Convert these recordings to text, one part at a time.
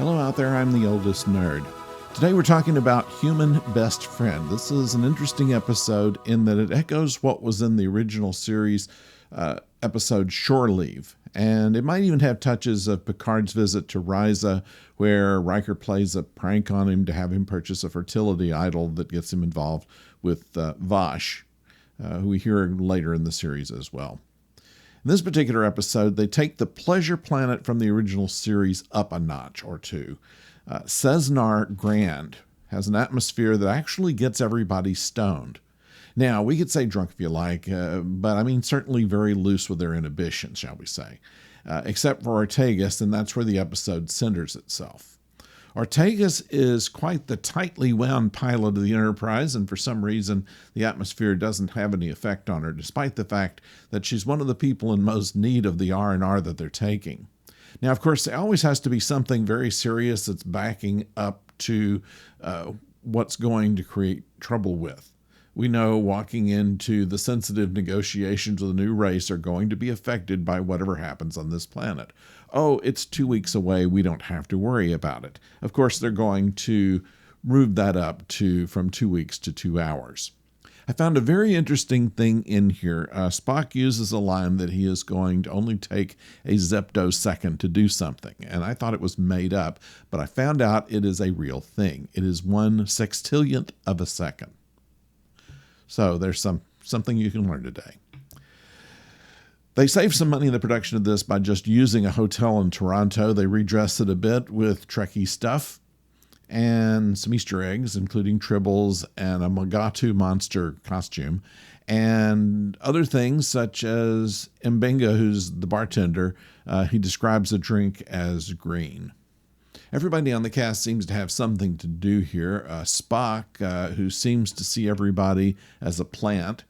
Hello out there, I'm the oldest nerd. Today we're talking about Human Best Friend. This is an interesting episode in that it echoes what was in the original series episode Shore Leave. And it might even have touches of Picard's visit to Risa, where Riker plays a prank on him to have him purchase a fertility idol that gets him involved with Vash, who we hear later in the series as well. In this particular episode, they take the pleasure planet from the original series up a notch or two. Cesnar Grand has an atmosphere that actually gets everybody stoned. Now, we could say drunk if you like, but I mean certainly very loose with their inhibitions, shall we say. Except for Ortegas, and that's where the episode centers itself. Ortegas is quite the tightly wound pilot of the Enterprise, and for some reason the atmosphere doesn't have any effect on her, despite the fact that she's one of the people in most need of the R&R that they're taking. Now, of course, there always has to be something very serious that's backing up to what's going to create trouble with. We know walking into the sensitive negotiations with a new race are going to be affected by whatever happens on this planet. Oh, it's 2 weeks away. We don't have to worry about it. Of course, they're going to move that up from 2 weeks to 2 hours. I found a very interesting thing in here. Spock uses a line that he is going to only take a zeptosecond to do something, and I thought it was made up, but I found out it is a real thing. It is 1/60th of a second. So there's something you can learn today. They save some money in the production of this by just using a hotel in Toronto. They redress it a bit with Trekkie stuff and some Easter eggs, including tribbles and a Mogatu monster costume, and other things such as Mbenga, who's the bartender. He describes a drink as green. Everybody on the cast seems to have something to do here. Spock, who seems to see everybody as a plant,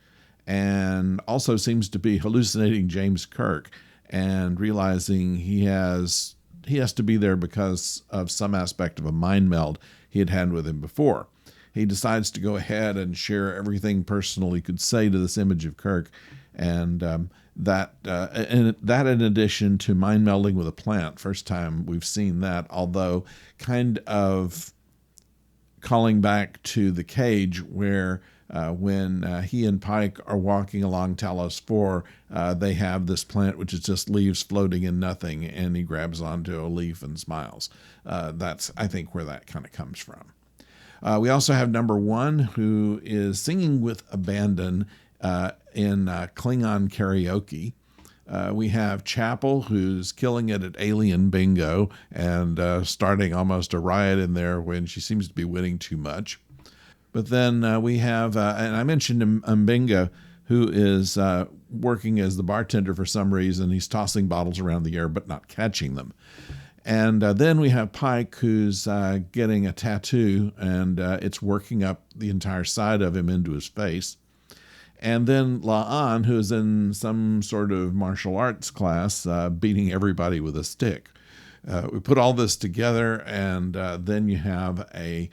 and also seems to be hallucinating James Kirk and realizing he has to be there because of some aspect of a mind meld he had with him before. He decides to go ahead and share everything personal he could say to this image of Kirk, and that in addition to mind melding with a plant, first time we've seen that, although kind of calling back to the cage where when he and Pike are walking along Talos 4, they have this plant which is just leaves floating in nothing, and he grabs onto a leaf and smiles. That's, I think, where that kind of comes from. We also have number 1, who is singing with abandon in Klingon karaoke. We have Chapel, who's killing it at Alien Bingo and starting almost a riot in there when she seems to be winning too much. But then we have, and I mentioned Mbenga, who is working as the bartender for some reason. He's tossing bottles around the air but not catching them. And then we have Pike, who's getting a tattoo, and it's working up the entire side of him into his face. And then La'an, who is in some sort of martial arts class, beating everybody with a stick. We put all this together, and then you have a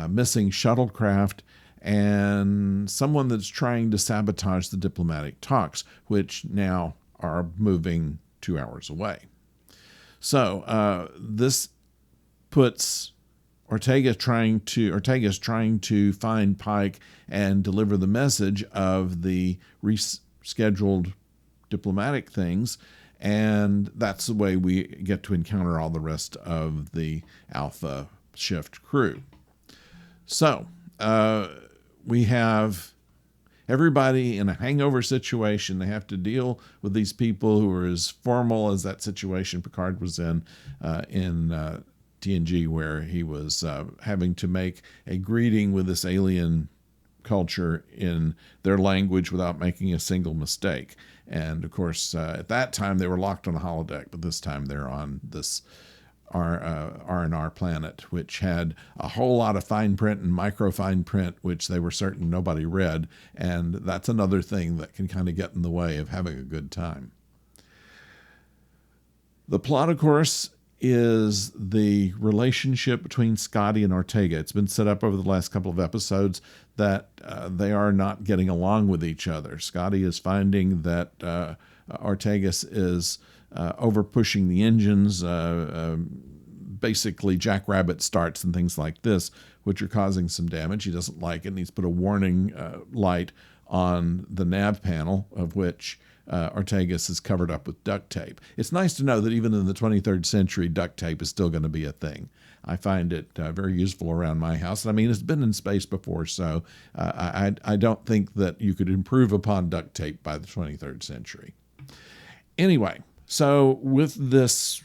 missing shuttlecraft and someone that's trying to sabotage the diplomatic talks, which now are moving 2 hours away. So this puts Ortega's trying to find Pike and deliver the message of the rescheduled diplomatic things, and that's the way we get to encounter all the rest of the Alpha Shift crew. So we have everybody in a hangover situation. They have to deal with these people who are as formal as that situation Picard was in TNG, where he was having to make a greeting with this alien culture in their language without making a single mistake. And of course, at that time they were locked on a holodeck, but this time they're on this R&R planet, which had a whole lot of fine print and micro fine print, which they were certain nobody read. And that's another thing that can kind of get in the way of having a good time. The plot, of course, is the relationship between Scotty and Ortega. It's been set up over the last couple of episodes that they are not getting along with each other. Scotty is finding that Ortegas is over pushing the engines, basically jackrabbit starts and things like this, which are causing some damage. He doesn't like it, and he's put a warning light on the nav panel, of which Ortegas is covered up with duct tape. It's nice to know that even in the 23rd century, duct tape is still going to be a thing. I find it very useful around my house. I mean, it's been in space before, so I don't think that you could improve upon duct tape by the 23rd century. Anyway, so with this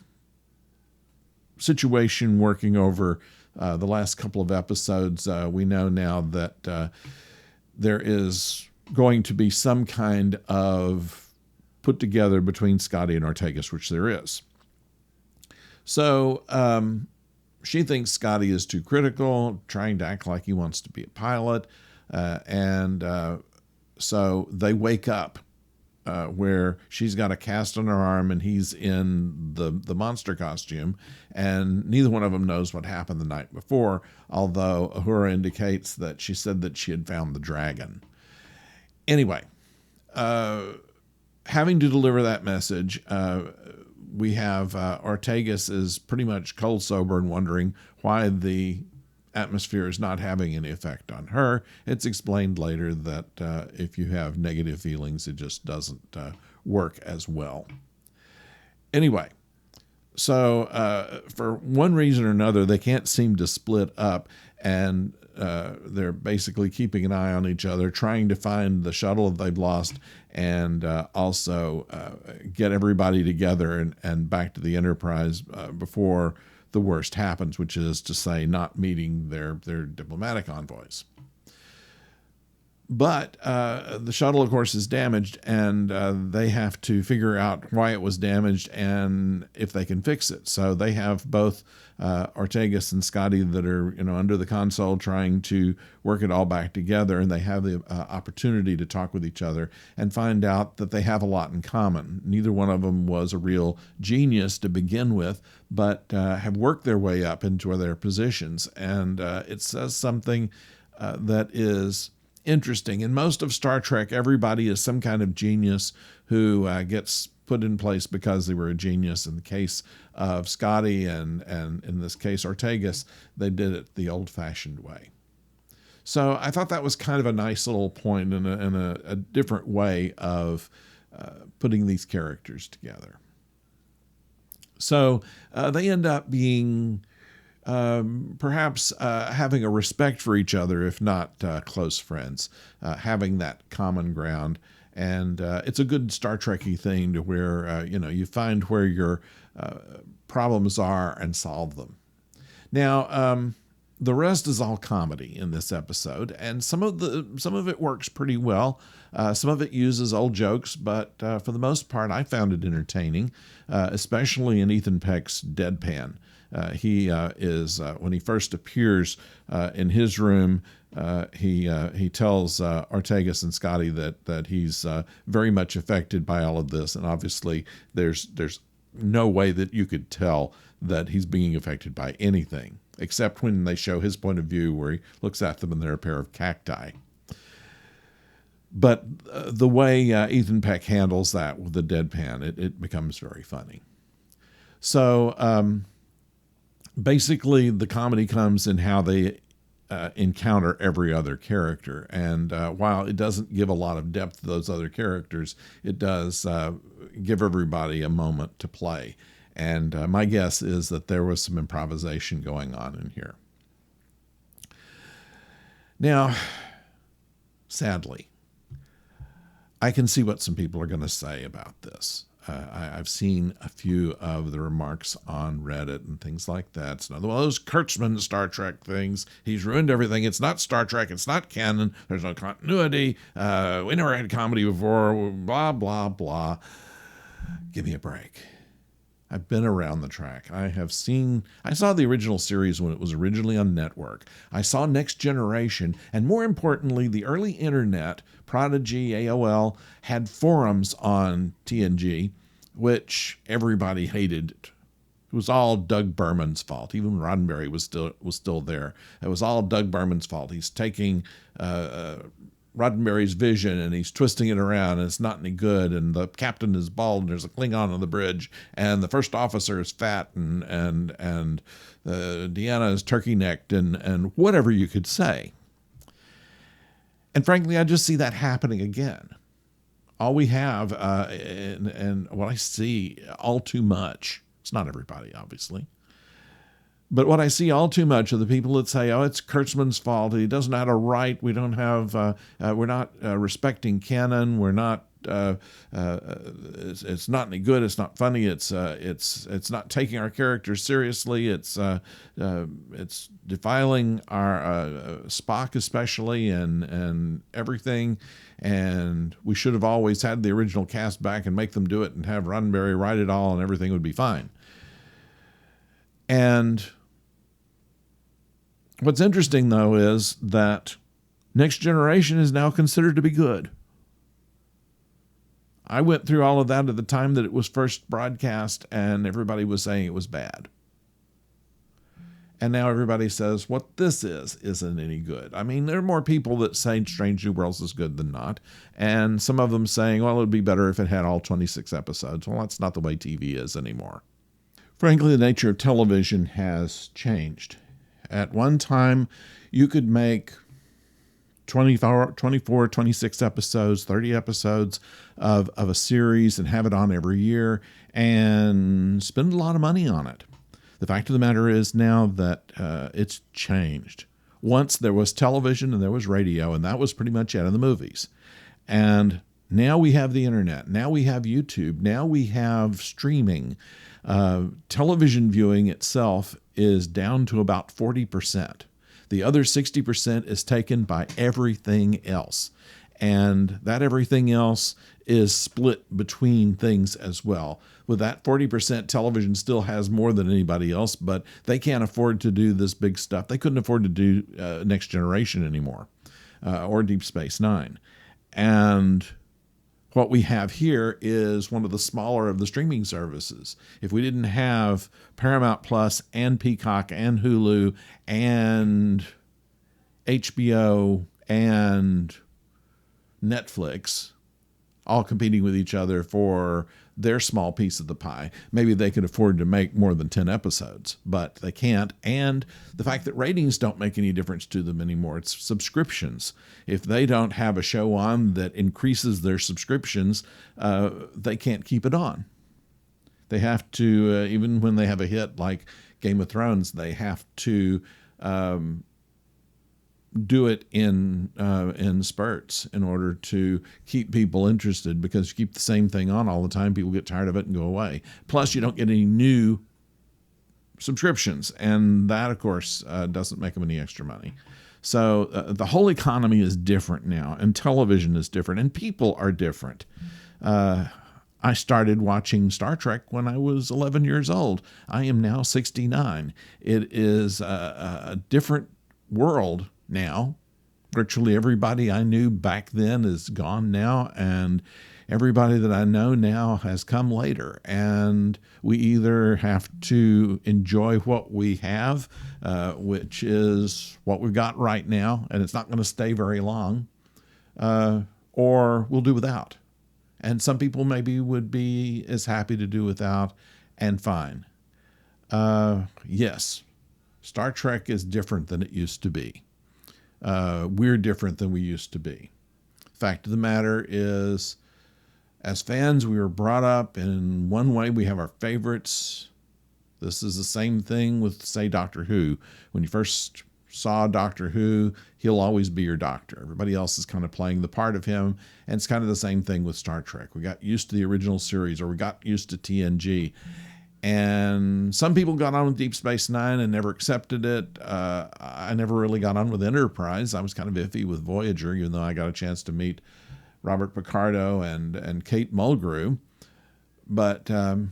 situation working over the last couple of episodes, we know now that there is going to be some kind of put together between Scotty and Ortegas, which there is. So she thinks Scotty is too critical, trying to act like he wants to be a pilot, and so they wake up where she's got a cast on her arm and he's in the monster costume, and neither one of them knows what happened the night before, although Uhura indicates that she said that she had found the dragon. Anyway, having to deliver that message, we have Ortegas is pretty much cold sober and wondering why the atmosphere is not having any effect on her. It's explained later that if you have negative feelings, it just doesn't work as well. Anyway, so for one reason or another, they can't seem to split up, and they're basically keeping an eye on each other, trying to find the shuttle that they've lost, and also get everybody together and back to the Enterprise before the worst happens, which is to say not meeting their diplomatic envoys. But the shuttle, of course, is damaged, and they have to figure out why it was damaged and if they can fix it. So they have both Ortegas and Scotty that are under the console trying to work it all back together, and they have the opportunity to talk with each other and find out that they have a lot in common. Neither one of them was a real genius to begin with, but have worked their way up into their positions, and it says something that is interesting. In most of Star Trek, everybody is some kind of genius who gets put in place because they were a genius. In the case of Scotty and in this case Ortegas, they did it the old-fashioned way. So I thought that was kind of a nice little point and a different way of putting these characters together. So they end up being perhaps having a respect for each other, if not close friends, having that common ground. And it's a good Star Trek-y thing to where, you find where your problems are and solve them. Now, the rest is all comedy in this episode, and some of it works pretty well. Some of it uses old jokes, but for the most part, I found it entertaining, especially in Ethan Peck's deadpan. He is when he first appears in his room, he tells Ortegas and Scotty that he's very much affected by all of this, and obviously there's no way that you could tell that he's being affected by anything, except when they show his point of view where he looks at them and they're a pair of cacti. But the way Ethan Peck handles that with the deadpan, it becomes very funny. So basically, the comedy comes in how they encounter every other character. And while it doesn't give a lot of depth to those other characters, it does give everybody a moment to play. And my guess is that there was some improvisation going on in here. Now, sadly, I can see what some people are going to say about this. I've seen a few of the remarks on Reddit and things like that. It's another one of those Kurtzman Star Trek things. He's ruined everything. It's not Star Trek. It's not canon. There's no continuity. We never had comedy before. Blah, blah, blah. Give me a break. I've been around the track. I saw the original series when it was originally on network. I saw Next Generation, and more importantly, the early internet, Prodigy, AOL, had forums on TNG, which everybody hated. It was all Doug Berman's fault. Even Roddenberry was still there. It was all Doug Berman's fault. He's taking Roddenberry's vision, and he's twisting it around, and it's not any good, and the captain is bald, and there's a Klingon on the bridge, and the first officer is fat, and Deanna is turkey-necked, and whatever you could say. And frankly, I just see that happening again. All we have, and what I see all too much, it's not everybody, obviously, but what I see all too much are the people that say, oh, it's Kurtzman's fault. He doesn't know how to write. We don't have, we're not respecting canon. We're not, it's not any good. It's not funny. It's not taking our characters seriously. It's defiling our Spock especially and everything. And we should have always had the original cast back and make them do it and have Roddenberry write it all and everything would be fine. And what's interesting, though, is that Next Generation is now considered to be good. I went through all of that at the time that it was first broadcast, and everybody was saying it was bad. And now everybody says what this isn't any good. I mean, there are more people that say Strange New Worlds is good than not. And some of them saying, well, it would be better if it had all 26 episodes. Well, that's not the way TV is anymore. Frankly, the nature of television has changed. At one time, you could make 24, 26 episodes, 30 episodes of a series and have it on every year and spend a lot of money on it. The fact of the matter is now that it's changed. Once there was television and there was radio, and that was pretty much it in the movies. And now we have the internet. Now we have YouTube. Now we have streaming. Television viewing itself is down to about 40%. The other 60% is taken by everything else. And that everything else is split between things as well. With that 40%, television still has more than anybody else, but they can't afford to do this big stuff. They couldn't afford to do Next Generation anymore, or Deep Space Nine. And what we have here is one of the smaller of the streaming services. If we didn't have Paramount Plus and Peacock and Hulu and HBO and Netflix all competing with each other for their small piece of the pie, maybe they could afford to make more than 10 episodes, but they can't. And the fact that ratings don't make any difference to them anymore. It's subscriptions. If they don't have a show on that increases their subscriptions, they can't keep it on. They have to, even when they have a hit like Game of Thrones, they have to do it in spurts in order to keep people interested, because you keep the same thing on all the time, people get tired of it and go away. Plus, you don't get any new subscriptions, and that, of course, doesn't make them any extra money. So the whole economy is different now, and television is different, and people are different. I started watching Star Trek when I was 11 years old. I am now 69. It is a different world now. Virtually everybody I knew back then is gone now, and everybody that I know now has come later. And we either have to enjoy what we have, which is what we've got right now, and it's not going to stay very long, or we'll do without. And some people maybe would be as happy to do without, and fine. Yes, Star Trek is different than it used to be. We're different than we used to be. Fact of the matter is, as fans, we were brought up in one way. We have our favorites. This is the same thing with, say, Doctor Who. When you first saw Doctor Who, he'll always be your doctor. Everybody else is kind of playing the part of him. And it's kind of the same thing with Star Trek. We got used to the original series, or we got used to TNG. And some people got on with Deep Space Nine and never accepted it. I never really got on with Enterprise. I was kind of iffy with Voyager, even though I got a chance to meet Robert Picardo and Kate Mulgrew. But now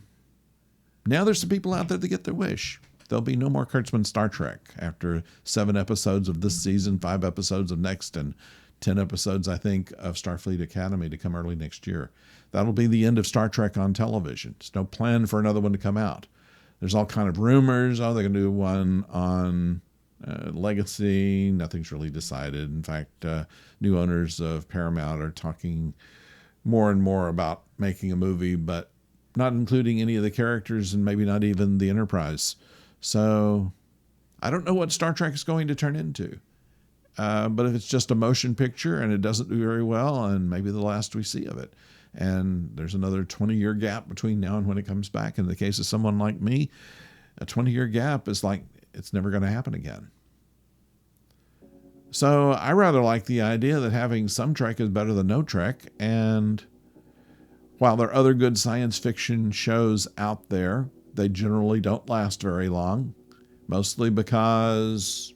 there's some people out there that get their wish. There'll be no more Kurtzman Star Trek after 7 episodes of this season, 5 episodes of next, and 10 episodes, I think, of Starfleet Academy to come early next year. That'll be the end of Star Trek on television. There's no plan for another one to come out. There's all kind of rumors. Oh, they're going to do one on Legacy, nothing's really decided. In fact, new owners of Paramount are talking more and more about making a movie, but not including any of the characters and maybe not even the Enterprise. So I don't know what Star Trek is going to turn into. But if it's just a motion picture and it doesn't do very well, and maybe the last we see of it, and there's another 20-year gap between now and when it comes back. In the case of someone like me, a 20-year gap is like it's never going to happen again. So I rather like the idea that having some Trek is better than no Trek. And while there are other good science fiction shows out there, they generally don't last very long, mostly because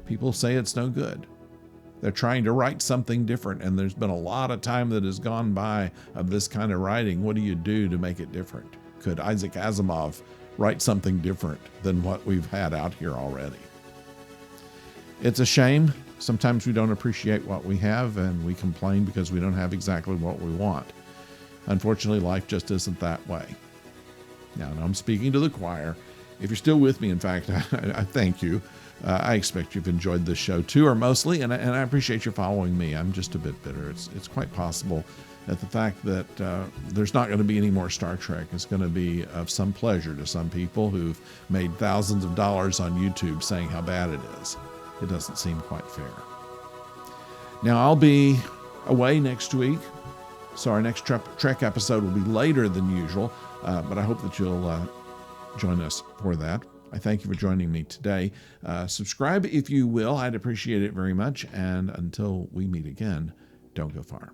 people say it's no good. They're trying to write something different, and there's been a lot of time that has gone by of this kind of writing. What do you do to make it different? Could Isaac Asimov write something different than what we've had out here already? It's a shame. Sometimes we don't appreciate what we have, and we complain because we don't have exactly what we want. Unfortunately, life just isn't that way. Now, I'm speaking to the choir. If you're still with me, in fact, I thank you. I expect you've enjoyed this show too, or mostly, and I appreciate you following me. I'm just a bit bitter. It's quite possible that the fact that there's not going to be any more Star Trek is going to be of some pleasure to some people who've made thousands of dollars on YouTube saying how bad it is. It doesn't seem quite fair. Now, I'll be away next week, so our next Trek episode will be later than usual, but I hope that you'll join us for that. I thank you for joining me today. Subscribe if you will. I'd appreciate it very much. And until we meet again, don't go far.